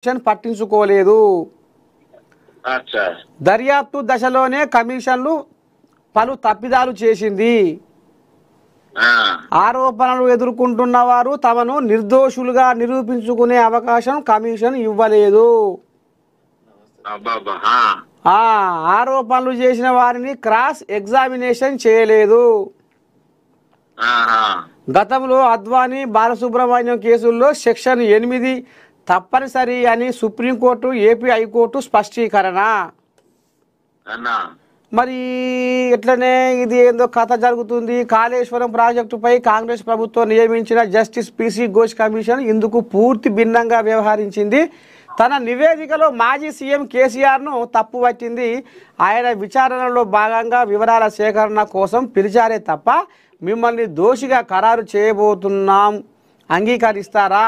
పట్టించుకోలేదు. అచ్చా దర్యాప్తు దశలోనే కమిషన్లు పలు తప్పిదాలు చేసింది. ఆరోపణలు ఎదుర్కొంటున్న వారు తమను నిర్దోషులుగా నిరూపించుకునే అవకాశం కమిషన్ ఇవ్వలేదు. ఆరోపణలు చేసిన వారిని క్రాస్ ఎగ్జామినేషన్ చేయలేదు. గతంలో అద్వానీ బాలసుబ్రహ్మణ్యం కేసుల్లో సెక్షన్ 8 తప్పనిసరి అని సుప్రీంకోర్టు, ఏపీ హైకోర్టు స్పష్టీకరణ. మరి ఇట్లనే ఇది ఏందో కథ జరుగుతుంది. కాళేశ్వరం ప్రాజెక్టుపై కాంగ్రెస్ ప్రభుత్వం నియమించిన జస్టిస్ పిసి ఘోష్ కమిషన్ ఇందుకు పూర్తి భిన్నంగా వ్యవహరించింది. తన నివేదికలో మాజీ సీఎం కేసీఆర్ను తప్పుపట్టింది. ఆయన విచారణలో భాగంగా వివరాల సేకరణ కోసం పిలిచారే తప్ప మిమ్మల్ని దోషిగా ఖరారు చేయబోతున్నాం, అంగీకరిస్తారా,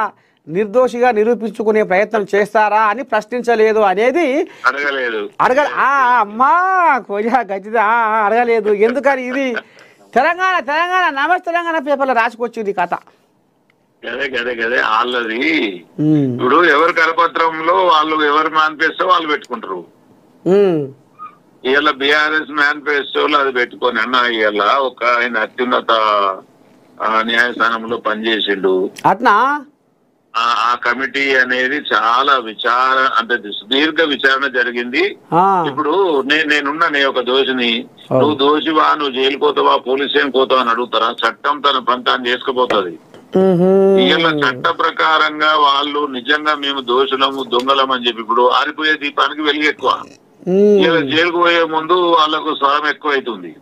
నిర్దోషిగా నిరూపించుకునే ప్రయత్నం చేస్తారా అని ప్రశ్నించలేదు అనేది అమ్మా కొంచెం గట్టిదా అడగలేదు. ఎందుకని ఇది తెలంగాణ నమస్తే తెలంగాణ పేపర్లో రాసుకొచ్చింది కథ. గదే వాళ్ళది ఇప్పుడు ఎవరి కరపత్రంలో వాళ్ళు ఎవరి మేనిఫెస్టో వాళ్ళు పెట్టుకుంటారు. ఇవాళ బీఆర్ఎస్ మేనిఫెస్టోలో అది పెట్టుకొని అన్న ఇవాళ ఒక ఆయన అత్యున్నత న్యాయస్థానంలో పనిచేసిండు. అట్నా ఆ కమిటీ అనేది చాలా అంటే సుదీర్ఘ విచారణ జరిగింది. ఇప్పుడు నేనున్నా నే ఒక దోషిని, నువ్వు దోషివా, నువ్వు జైలు పోతావా, పోలీస్ స్టేషన్ పోతావా అని అడుగుతారా? చట్టం తన పని చేసుకుపోతుంది. ఇవాళ చట్ట ప్రకారంగా వాళ్ళు నిజంగా మేము దోషులము దొంగలం అని చెప్పి ఇప్పుడు ఆరిపోయే దీపానికి వెలుగు ఎక్కువ. ఇలా జైలుకు పోయే ముందు వాళ్ళకు స్వరం ఎక్కువ అవుతుంది.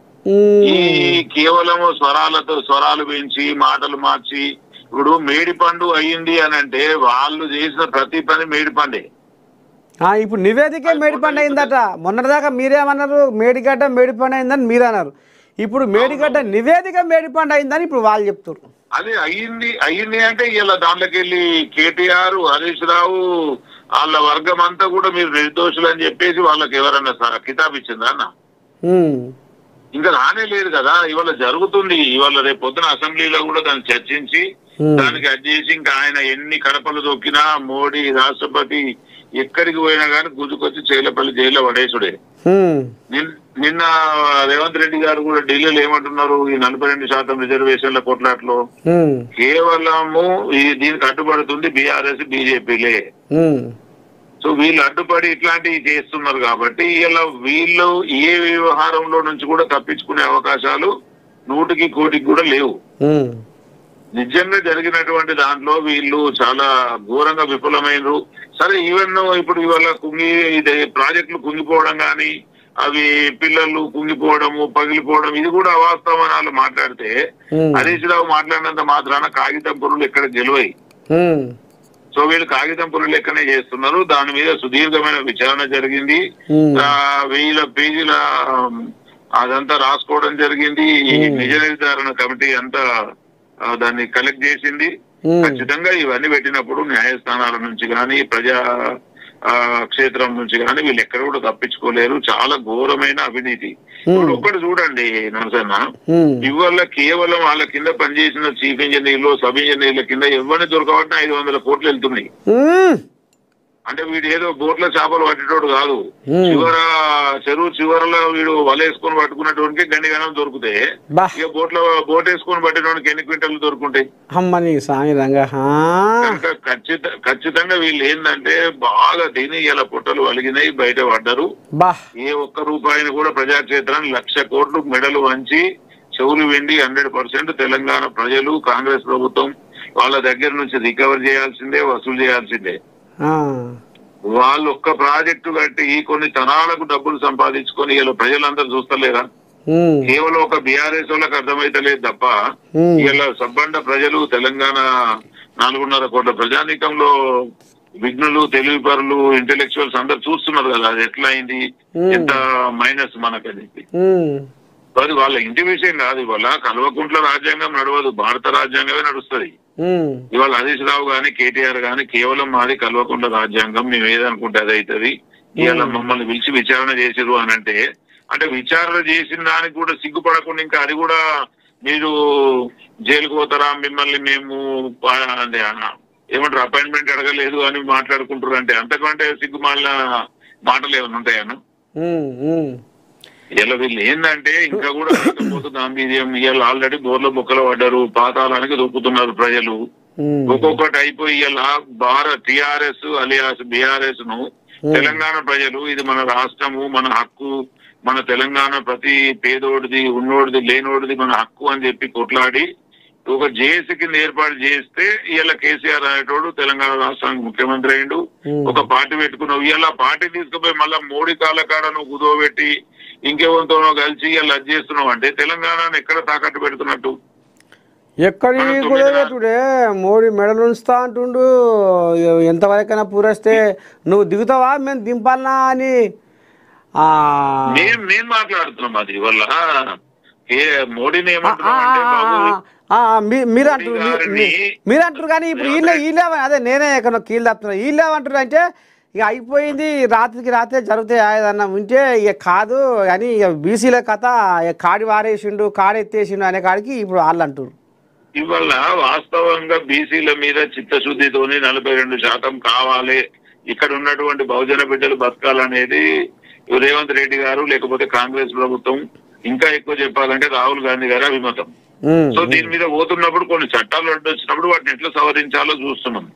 ఈ కేవలము స్వరాలు పెంచి మాటలు మార్చి ఇప్పుడు మేడిపండు అయ్యింది అని అంటే వాళ్ళు చేసిన ప్రతి పని మేడిపండే. ఇప్పుడు నివేదికే మేడిపండు అయిందట. మొన్నటిదాకా మీరేమన్నారు, మేడిగడ్డ మేడిపండు అయిందని మీరు అన్నారు. ఇప్పుడు మేడిగడ్డ నివేదిక మేడిపండు అయిందని ఇప్పుడు వాళ్ళు చెప్తారు. అది అయ్యింది అంటే ఇలా దాంట్లోకి వెళ్ళి కేటీఆర్, హరీష్ రావు వాళ్ళ వర్గం అంతా కూడా మీరు నిర్దోషులు అని చెప్పేసి వాళ్ళకి ఎవరన్నా కితాబ్ ఇచ్చిందా అన్న? ఇంకా రానే లేదు కదా. ఇవాళ జరుగుతుంది. ఇవాళ రేపు పొద్దున అసెంబ్లీలో కూడా దాన్ని చర్చించి దానికి అది చేసి ఇంకా ఆయన ఎన్ని కడపలు దొక్కినా మోడీ రాష్ట్రపతి ఎక్కడికి పోయినా కానీ గుజుకొచ్చి చేలపల్లి జైల్లో పడేసుడే. నిన్న రేవంత్ రెడ్డి గారు కూడా ఢిల్లీలో ఏమంటున్నారు, ఈ 42% రిజర్వేషన్ల కొట్లాట్లో కేవలము దీనికి అడ్డుపడుతుంది బీఆర్ఎస్ బీజేపీలే. సో వీళ్ళు అడ్డుపడి ఇట్లాంటివి చేస్తున్నారు కాబట్టి ఇలా వీళ్ళు ఏ వ్యవహారంలో నుంచి కూడా తప్పించుకునే అవకాశాలు 100కి 1 కూడా లేవు. నిజంగా జరిగినటువంటి దాంట్లో వీళ్ళు చాలా ఘోరంగా విఫలమైనరు. సరే ఈవెన్ ఇప్పుడు ఇవాళ ప్రాజెక్టులు కుంగిపోవడం కానీ అవి పిల్లలు కుంగిపోవడము పగిలిపోవడం ఇది కూడా అవాస్తవం అని మాట్లాడితే హరీష్ రావు మాట్లాడినంత మాత్రాన కాగితం పురులు ఎక్కడ గెలువయి. సో వీళ్ళు కాగితం పురులు లెక్కనే చేస్తున్నారు. దాని మీద సుదీర్ఘమైన విచారణ జరిగింది. 1000 పేజీల అదంతా రాసుకోవడం జరిగింది. నిజ నిర్ధారణ కమిటీ అంతా దాన్ని కలెక్ట్ చేసింది. ఖచ్చితంగా ఇవన్నీ పెట్టినప్పుడు న్యాయస్థానాల నుంచి కానీ ప్రజా క్షేత్రం నుంచి కానీ వీళ్ళు ఎక్కడ కూడా తప్పించుకోలేరు. చాలా ఘోరమైన అవినీతి. ఇప్పుడు ఒక్కటి చూడండి నరసన్న, ఇవాళ కేవలం వాళ్ళ కింద పనిచేసిన చీఫ్ ఇంజనీర్లు సబ్ ఇంజనీర్ల కింద ఎవరిని దొరకబట్టినా 500 కోట్లు వెళ్తున్నాయి. అంటే వీడు ఏదో బోట్ల చేపలు పట్టేటోడు కాదు. చెరువు చివరలో వీడు వలేసుకొని పట్టుకున్నటువంటి గండిగనం దొరికితే ఇక బోట్ వేసుకొని పట్టేటోడికి ఎన్ని క్వింటల్ దొరుకుంటాయి? ఖచ్చితంగా వీళ్ళు ఏంటంటే బాగా తిని ఇలా పుట్టలు వలిగినాయి, బయట పడ్డారు. ఏ ఒక్క రూపాయిని కూడా ప్రజాక్షేత్రాన్ని 1,00,000 కోట్లు మెడలు వంచి చెవులు వెండి 100% తెలంగాణ ప్రజలు కాంగ్రెస్ ప్రభుత్వం వాళ్ళ దగ్గర నుంచి రికవర్ చేయాల్సిందే, వసూలు చేయాల్సిందే. వాళ్ళు ఒక్క ప్రాజెక్టు కట్టి కొన్ని తరాలకు డబ్బులు సంపాదించుకొని ఇలా ప్రజలందరూ చూస్తలేరా? కేవలం ఒక బీఆర్ఎస్ వాళ్ళకి అర్థమైతలేదు తప్ప ఇలా సబ్బండ ప్రజలు తెలంగాణ 4.5 కోట్ల ప్రజానీకంలో విఘ్నులు, తెలివిపరులు, ఇంటెలెక్చువల్స్ అందరు చూస్తున్నారు కదా అది ఎట్లా అయింది, ఎంత మైనస్ మనకని. అది వాళ్ళ ఇంటి విషయం కాదు. ఇవాళ కల్వకుంట్ల రాజ్యాంగం నడవదు, భారత రాజ్యాంగమే నడుస్తుంది. ఇవాళ హరీష్ రావు గాని కేటీఆర్ గాని కేవలం మాది కల్వకుంట్ల రాజ్యాంగం, మేము ఏదనుకుంటే అది అవుతుంది, ఇవాళ మమ్మల్ని పిలిచి విచారణ చేసిరు అని అంటే విచారణ చేసిన దానికి కూడా సిగ్గుపడకుండా ఇంకా అది కూడా మీరు జైలుకు పోతారా, మిమ్మల్ని మేము ఏమంటారు అపాయింట్మెంట్ అడగలేదు అని మాట్లాడుకుంటారు అంటే అంతకంటే సిగ్గుమాలిన మాటలు ఏమైనా ఉంటాయను. ఇలా వీళ్ళు ఏంటంటే ఇంకా కూడా లేకపోతే గాంధీజీయం ఇవాళ ఆల్రెడీ బోర్ల బొక్కలు పడ్డారు, పాతాళానికి దొక్కుతున్నారు ప్రజలు. ఒక్కొక్కటి అయిపోయి ఇలా టిఆర్ఎస్ అలియాస్ బిఆర్ఎస్ ను తెలంగాణ ప్రజలు ఇది మన రాష్ట్రము, మన హక్కు, మన తెలంగాణ ప్రతి పేదోడిది ఉన్నోడిది లేనోడిది మన హక్కు అని చెప్పి కొట్లాడి ఒక జేఏసీ కింద ఏర్పాటు చేస్తే ఇవాళ కేసీఆర్ అనేటోడు తెలంగాణ రాష్ట్రానికి ముఖ్యమంత్రి అయిండు. ఒక పార్టీ పెట్టుకున్నావు, ఇవాళ పార్టీ తీసుకుపోయి మళ్ళా మోడీ కాలకాడను కుదోబెట్టి ఇంకెవరితోనో కలిసి ఇవాళ అది చేస్తున్నావు అంటే తెలంగాణను ఎక్కడ తాకట్టు పెడుతున్నట్టు? ఎక్కడి కుదోబెట్టుడే మోడీ మెడలు ఉంచుతా అంటుండు. ఎంతవరకైనా పూరేస్తే నువ్వు దిగుతావా మేము దింపాలనా అని నేను మాట్లాడుతున్నాం. అది వల్ల మోడీని ఏమంటున్నావు మీరు అంటారు కానీ ఇప్పుడు వీళ్ళే అదే నేనే కీళ్ళు తప్పుతున్నా. వీళ్ళే అంటారు అంటే ఇక అయిపోయింది, రాత్రికి రాత్రే జరుగుతాయి ఏదన్నా ఉంటే ఇక కాదు అని ఇక బీసీల కథ కాడి వారేసిండు కాడెత్తేసిండు అనే కాడికి ఇప్పుడు వాళ్ళు అంటారు. ఇవాళ వాస్తవంగా బీసీల మీద చిత్తశుద్ధితోని 42% కావాలి, ఇక్కడ ఉన్నటువంటి బహుజన బిడ్డలు బతకాలనేది రేవంత్ రెడ్డి గారు లేకపోతే కాంగ్రెస్ ప్రభుత్వం, ఇంకా ఎక్కువ చెప్పాలంటే రాహుల్ గాంధీ గారి అభిమతం. సో దీని మీద పోతున్నప్పుడు కొన్ని చట్టాలు వచ్చినప్పుడు వాటిని ఎట్లా సవరించాలో చూస్తున్నాం.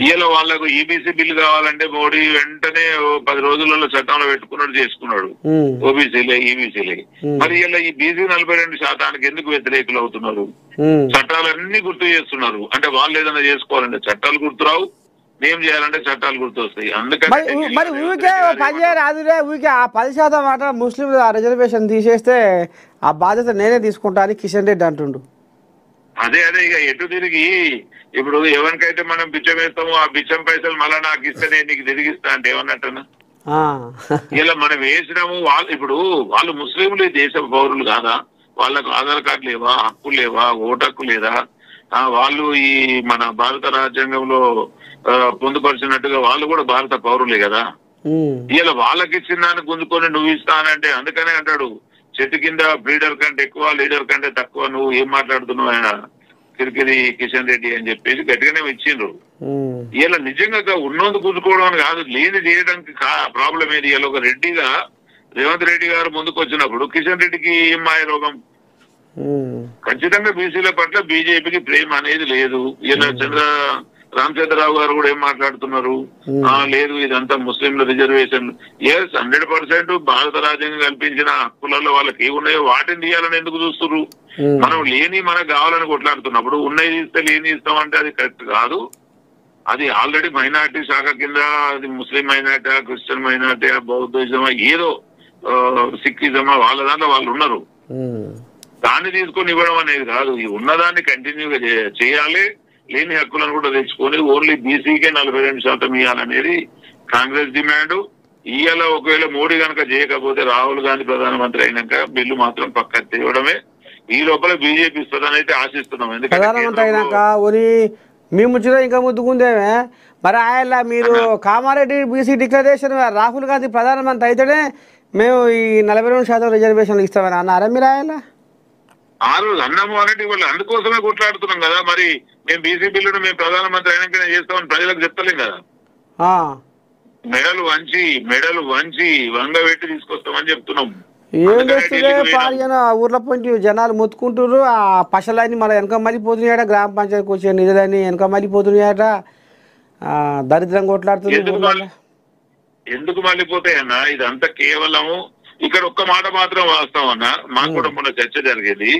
ఇవాళ వాళ్ళకు ఈబీసీ బిల్లు కావాలంటే మోడీ వెంటనే 10 రోజులలో చట్టంలో పెట్టుకున్నట్టు చేసుకున్నాడు ఓబీసీలే ఈబీసీలే. మరి ఇలా ఈ బీసీ 42% ఎందుకు వ్యతిరేకులు అవుతున్నారు? చట్టాలన్నీ గుర్తు చేస్తున్నారు అంటే వాళ్ళు ఏదైనా చేసుకోవాలంటే చట్టాలు గుర్తురావు, ఏం చేయాలంటే చట్టాలు గుర్తొస్తాయి. అందుకని మరి ఊరికే పని చేయరాదులే, ఊరికే ఆ 10% మాట ముస్లిం రిజర్వేషన్ తీసేస్తే ఆ బాధ్యత నేనే తీసుకుంటా అని కిషన్ రెడ్డి అంటుండు. అదే ఇక ఎటు తిరిగి ఇప్పుడు ఎవరికైతే మనం బిచ్చం వేస్తామో ఆ బిచ్చం పైసలు మళ్ళా నాకు ఇస్తే నేను నీకు తిరిగిస్తా అంటే ఏమన్నట్టున్నా? ఇలా మనం వేసినాము వాళ్ళు ఇప్పుడు వాళ్ళు ముస్లింలు దేశ పౌరులు కాదా? వాళ్ళకు ఆధార్ కార్డు లేవా, హక్కులు లేవా, ఓటు హక్కు లేదా? వాళ్ళు ఈ మన భారత రాజ్యాంగంలో పొందుపరిచినట్టుగా వాళ్ళు కూడా భారత పౌరులే కదా. ఇలా వాళ్ళకి ఇచ్చిన దాన్ని గుంజుకొని నువ్వు ఇస్తానంటే అందుకనే అంటాడు చెట్టు కింద బ్రీడర్ కంటే ఎక్కువ లీడర్ కంటే తక్కువ, నువ్వు ఏం మాట్లాడుతున్నావు ఆయన కిరికిరి కిషన్ రెడ్డి అని చెప్పేసి గట్టిగానే ఇచ్చిండ్రు. ఇలా నిజంగా ఉన్నందుకు గుంజుకోవడం కాదు, లేని చేయడానికి ప్రాబ్లం ఏది? ఇలా ఒక రెడ్డిగా రేవంత్ రెడ్డి గారు ముందుకు వచ్చినప్పుడు కిషన్ రెడ్డికి ఏం మాయ రోగం? ఖచ్చితంగా బీసీల పట్ల బీజేపీకి ప్రేమ అనేది లేదు. ఇలా రామచంద్రరావు గారు కూడా ఏం మాట్లాడుతున్నారు? లేదు ఇదంతా ముస్లింల రిజర్వేషన్. 100% భారత రాజ్యాంగం కల్పించిన హక్కులలో వాళ్ళకి ఏమున్నాయో వాటిని తీయాలని ఎందుకు చూస్తున్నారు? మనం లేని మనకు కావాలని కొట్లాడుతున్నప్పుడు ఉన్నది ఇస్తే లేని ఇస్తామంటే అది కరెక్ట్ కాదు. అది ఆల్రెడీ మైనార్టీ శాఖ కింద అది ముస్లిం మైనార్టీ, క్రిస్టియన్ మైనార్టీ, బౌద్ధిజమా, ఏదో సిక్కిజమా, వాళ్ళ దాంట్లో వాళ్ళు ఉన్నారు. దాన్ని తీసుకొని ఇవ్వడం అనేది కాదు. ఈ ఉన్నదాన్ని కంటిన్యూగా చేయాలి, లేని హక్కులను కూడా తెచ్చుకొని ఓన్లీ బీసీకే 42% ఇవ్వాలనేది కాంగ్రెస్ డిమాండ్. ఇవాళ ఒకవేళ మోడీ కనుక చేయకపోతే రాహుల్ గాంధీ ప్రధానమంత్రి అయినాక బిల్లు మాత్రం పక్క తేవడమే. ఈ లోపల బీజేపీ ఇస్తుందని అయితే ఆశిస్తున్నాం. ప్రధానమంత్రి అయినాక మీ ముచ్చట ఇంకా ముద్దుకుందేమే. మరి ఆయన మీరు కామారెడ్డి బీసీ డిక్లరేషన్ రాహుల్ గాంధీ ప్రధానమంత్రి అయితేనే మేము ఈ 42% రిజర్వేషన్లు ఇస్తామని అన్నారా మీరు? ఆయన ఆ రోజు అన్నము అనేది వాళ్ళు అందుకోసమే కొట్లాడుతున్నాం కదా. మరి మేము బీసీ బిల్లును మేము ప్రధానమంత్రి అయినాకనే చేస్తామని ప్రజలకు చెప్తలేం కదా. మెడలు వంచి వంగబెట్టి తీసుకొస్తామని చెప్తున్నాం. ఏం చేస్తుందే పాల్గొన ఊర్ల పొంటి జనాలు మొత్తుకుంటారు. ఆ పశలన్నీ మన వెనక మళ్ళీపోతున్నాయట, గ్రామ పంచాయతీకి వచ్చే నిధులన్నీ వెనక మళ్ళీపోతున్నాయట. దరిద్రం కొట్లాడుతుంది. ఎందుకు మళ్ళీపోతాయన్నా? ఇదంతా కేవలము ఇక్కడ ఒక్క మాట మాత్రం వాస్తవం అన్న. మాకు కూడా మొన్న చర్చ జరిగేది.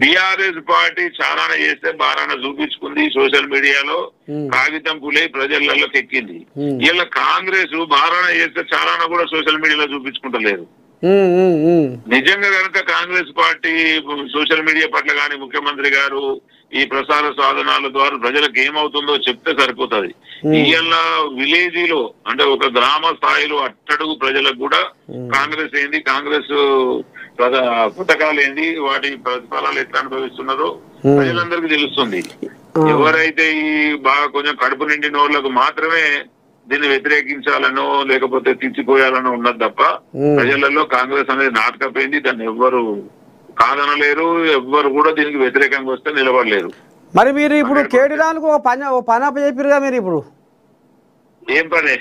బీఆర్ఎస్ పార్టీ చారాన చేస్తే బారాన చూపించుకుంది, సోషల్ మీడియాలో కాగితం పులే ప్రజలలోకి ఎక్కింది. ఇలా కాంగ్రెస్ బారాన చేస్తే చారాన కూడా సోషల్ మీడియాలో చూపించుకుంటలేదు. నిజంగా కనుక కాంగ్రెస్ పార్టీ సోషల్ మీడియా పట్ల కానీ ముఖ్యమంత్రి గారు ఈ ప్రసార సాధనాల ద్వారా ప్రజలకు ఏమవుతుందో చెప్తే సరిపోతుంది. ఇవాళ విలేజ్ లో అంటే ఒక గ్రామ స్థాయిలో అట్టడుగు ప్రజలకు కూడా కాంగ్రెస్ ఏంది, కాంగ్రెస్ పథకాలు ఏంది, వాటి ప్రతిఫలాలు ఎట్లా అనుభవిస్తున్నారో ప్రజలందరికీ తెలుస్తుంది. ఎవరైతే ఈ బాగా కొంచెం కడుపు నిండిన వాళ్ళకు మాత్రమే దీన్ని వ్యతిరేకించాలనో లేకపోతే తీర్చిపోయాలనో ఉన్నది తప్ప ప్రజలలో కాంగ్రెస్ అనేది నాటకపోయింది. దాన్ని ఎవ్వరు కాదనలేరు, ఎవ్వరు కూడా దీనికి వ్యతిరేకంగా వస్తే నిలబడలేరు. మరి మీరు ఇప్పుడు కేటీఆర్కు ఒక పని అప్ప చెప్పారుగా మీరు ఇప్పుడు ఏం పని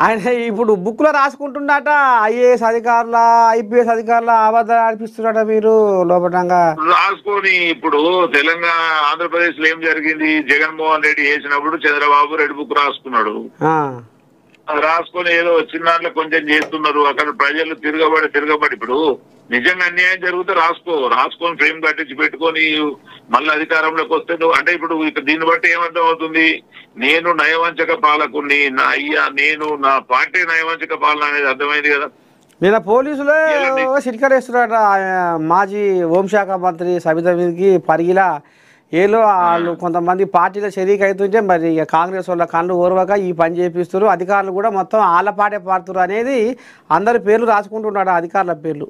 ఆయన ఇప్పుడు బుక్లో రాసుకుంటుండట ఐఏఎస్ అధికారుల ఐపీఎస్ అధికారుల అబద్ధాలు ఆడిపిస్తున్నారట మీరు లోపటంగా రాసుకొని ఇప్పుడు తెలంగాణ ఆంధ్రప్రదేశ్ లో ఏం జరిగింది జగన్మోహన్ రెడ్డి చేసినప్పుడు చంద్రబాబు రెడ్ బుక్ రాసుకున్నాడు రాసుకొని ఏదో వచ్చిన దాంట్లో కొంచెం చేస్తున్నారు అక్కడ ప్రజలు తిరగబడి ఇప్పుడు నిజంగా అన్యాయం జరిగితే రాసుకొని ఫ్రేమ్ కట్టించి పెట్టుకొని మళ్ళీ అధికారంలోకి వస్తే నువ్వు అంటే ఇప్పుడు దీన్ని బట్టి ఏమర్థం అవుతుంది నేను నయవంచక పాలకుని నా నేను నా పార్టీ నయవంచక పాలన అనేది అర్థమైంది కదా నిన్న పోలీసులే సిరికరేస్తున్నారట మాజీ హోంశాఖ మంత్రి సబితా మీదకి పరిగిలా ఏలో వాళ్ళు కొంతమంది పార్టీలో షరీక్ అవుతుంటే మరి కాంగ్రెస్ వాళ్ళ కళ్ళు ఓర్వక ఈ పని చేపిస్తారు అధికారులు కూడా మొత్తం ఆళ్ళపాటే పాడుతున్నారు అనేది అందరి పేర్లు రాసుకుంటున్నాడు అధికారుల పేర్లు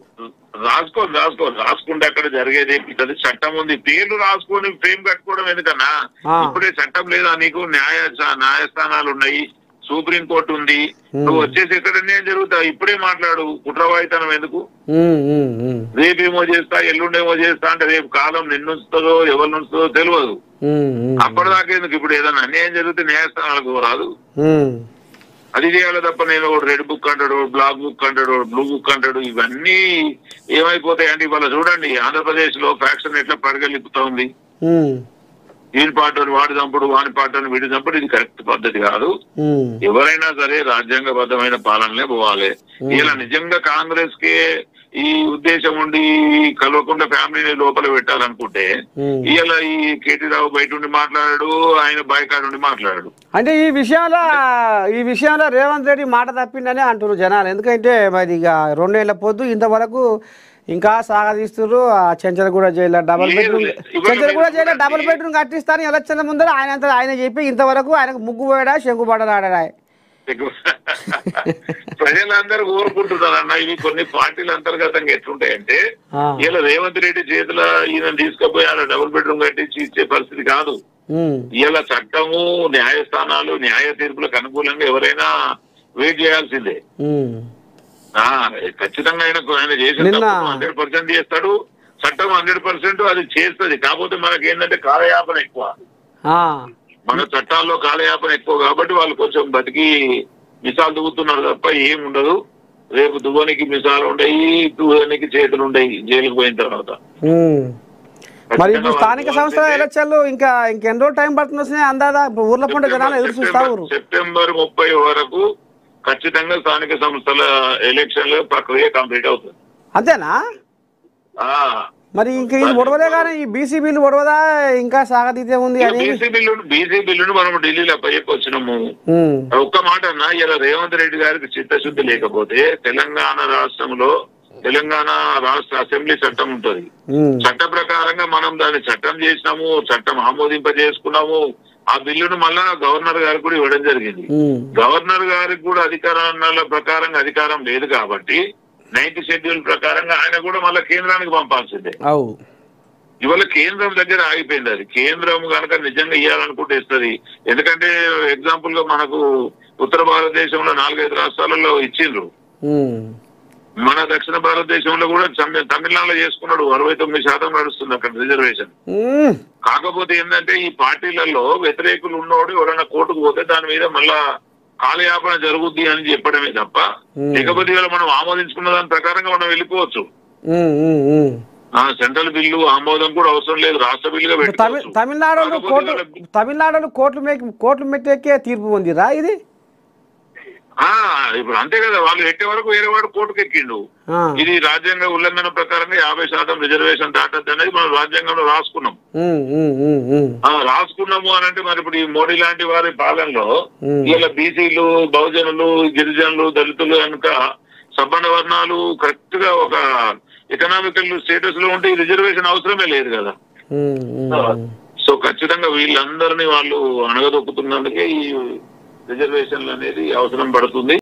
రాసుకుంటే అక్కడ జరిగేది చట్టం ఉంది పేర్లు రాసుకొని ఫ్రేమ్ కట్టుకోవడం ఎందుకన్నా ఇప్పుడే చట్టం లేదా నీకు న్యాయస్థానాలు ఉన్నాయి సుప్రీంకోర్టు ఉంది నువ్వు వచ్చేసి ఎక్కడ అన్యాయం జరుగుతావు ఇప్పుడే మాట్లాడు కుట్రవాయితనం ఎందుకు రేపేమో చేస్తా ఎల్లుండేమో చేస్తా అంటే రేపు కాలం నిన్నుంచుతుందో ఎవరు నుంచుతుందో తెలియదు అప్పటిదాకా ఎందుకు ఇప్పుడు ఏదైనా అన్యాయం జరిగితే న్యాయస్థానాలకు రాదు అది చేయాలి తప్ప నేను రెడ్ బుక్ అంటాడు బ్లాక్ బుక్ అంటాడు బ్లూ బుక్ అంటాడు ఇవన్నీ ఏమైపోతాయి అంటే ఇవాళ చూడండి ఆంధ్రప్రదేశ్ లో ఫ్యాక్షన్ ఎట్లా పడగలిపుతా ఉంది వీని పాటను వాడి చంపుడు వాని పాటను వీడి చంపుడు ఇది కరెక్ట్ పద్ధతి కాదు ఎవరైనా సరే రాజ్యాంగబద్ధమైన పాలనలే పోవాలి ఇలా నిజంగా కాంగ్రెస్ కే ఈ ఉద్దేశం ఉండి కలవకుండా ఫ్యామిలీని లోపల పెట్టాలనుకుంటే ఇలా ఈ కేటీ రావు బయట ఉండి మాట్లాడాడు ఆయన బాయ్కాట్ ఉండి మాట్లాడాడు అంటే ఈ విషయంలో రేవంత్ రెడ్డి మాట తప్పిండనే అంటారు జనాలు ఎందుకంటే మరి ఇక 2 ఏళ్ల పొద్దు ఇంతవరకు ఇంకా సాగదీస్తున్నారు చెంచలగూడ జైల్లో డబుల్ బెడ్రూమ్ కట్టిస్తాను ఎలక్షన్ల ముందర ఆయన చెప్పి ఇంతవరకు ఆయనకు ముగ్గు పోయాడా శంకు పడరాడా ప్రజలందరూ కోరుకుంటున్నారన్న ఇవి కొన్ని పార్టీల అంతర్గతంగా ఎట్లుంటాయంటే ఇలా రేవంత్ రెడ్డి చేతుల ఈయన తీసుకుపోయి అలా డబుల్ బెడ్రూమ్ కట్టించి ఇచ్చే పరిస్థితి కాదు ఇలా చట్టము న్యాయస్థానాలు న్యాయ తీర్పులకు అనుకూలంగా ఎవరైనా వెయిట్ చేయాల్సిందే ఖచ్చితంగా ఆయన చేసిన 100% చేస్తాడు చట్టం 100% అది చేస్తుంది కాకపోతే మనకి ఏంటంటే కాలయాపన ఎక్కువ మన చట్టాల్లో కాలయాపన ఎక్కువ కాబట్టి వాళ్ళు కొంచెం బతికి మిసాలు దువ్వుతున్నారు తప్ప ఏం ఉండదు రేపు దువ్వనికి మిసాలు ఉండయి దువ్వనికి చేతులు ఉండయి జైలుకు పోయిన తర్వాత మరి ఇప్పుడు స్థానిక సంస్థల ఎలక్షన్లు ఇంకా ఎన్ని రోజులు టైం పడుతుంది అందాదా ఊర్ల పండుగ జనాలు ఎదురు చూస్తారు సెప్టెంబర్ 30 వరకు ఖచ్చితంగా స్థానిక సంస్థల ఎలక్షన్ల ప్రక్రియ కంప్లీట్ అవుతుంది అంతేనా మరి ఇంకా ఇది ఒడవలే కానీ ఈ బీసీ బిల్లు ఒడవదా ఇంకా సాగతీతే ఉంది బీసీ బిల్లును మనం ఢిల్లీలో అప్పచెప్పి వచ్చినాము ఒక్క మాట అన్నా ఇలా రేవంత్ రెడ్డి గారికి చిత్తశుద్ధి లేకపోతే తెలంగాణ రాష్ట్ర అసెంబ్లీ చట్టం ఉంటది చట్ట ప్రకారంగా మనం దాన్ని చట్టం చేసినాము చట్టం ఆమోదింపజేసుకున్నాము ఆ బిల్లును మళ్ళా గవర్నర్ గారికి కూడా ఇవ్వడం జరిగింది గవర్నర్ గారికి కూడా అధికారాల ప్రకారంగా అధికారం లేదు కాబట్టి 9th షెడ్యూల్ ప్రకారంగా ఆయన కూడా మళ్ళీ కేంద్రానికి పంపాల్సిందే ఇవాళ కేంద్రం దగ్గర ఆగిపోయింది అది కేంద్రం కనుక నిజంగా ఇవ్వాలనుకుంటే ఇస్తుంది ఎందుకంటే ఎగ్జాంపుల్ గా మనకు ఉత్తర భారతదేశంలో 4-5 రాష్ట్రాలలో ఇచ్చిండ్రు మన దక్షిణ భారతదేశంలో కూడా తమిళనాడులో చేసుకున్నాడు 69% నడుస్తుంది అక్కడ రిజర్వేషన్ కాకపోతే ఏంటంటే ఈ పార్టీలలో వ్యతిరేకులు ఉన్నోడు ఎవరైనా కోర్టుకు పోతే దాని మీద మళ్ళా కాలయాపన జరుగుద్ది అని చెప్పడమే తప్ప లేకపోతే ఇవాళ మనం ఆమోదించుకున్న దాని ప్రకారంగా మనం వెళ్ళిపోవచ్చు సెంట్రల్ బిల్లు ఆమోదం కూడా అవసరం లేదు రాష్ట్ర బిల్లుగా పెట్టుకోవచ్చు తమిళనాడులో కోర్టు మెట్టెక్కే తీర్పు పొందిరా ఇది ఇప్పుడు అంతే కదా వాళ్ళు ఎక్కే వరకు వేరే వాడు కోర్టుకు ఎక్కిండు ఇది రాజ్యాంగ ఉల్లంఘన ప్రకారంగా 50% రిజర్వేషన్ దాటద్దు అనేది మనం రాజ్యాంగంలో రాసుకున్నాము అని అంటే మరి ఇప్పుడు ఈ మోడీ లాంటి వారి పాలనలో ఇలా బీసీలు బహుజనులు గిరిజనులు దళితులు కనుక సబ్బండ వర్ణాలు కరెక్ట్ గా ఒక ఎకనామికల్ స్టేటస్ లో ఉంటే ఈ రిజర్వేషన్ అవసరమే లేదు కదా సో ఖచ్చితంగా వీళ్ళందరినీ వాళ్ళు అణగదొక్కుతున్నందుకే ఈ రిజర్వేషన్లు అనేది అవసరం పడుతుంది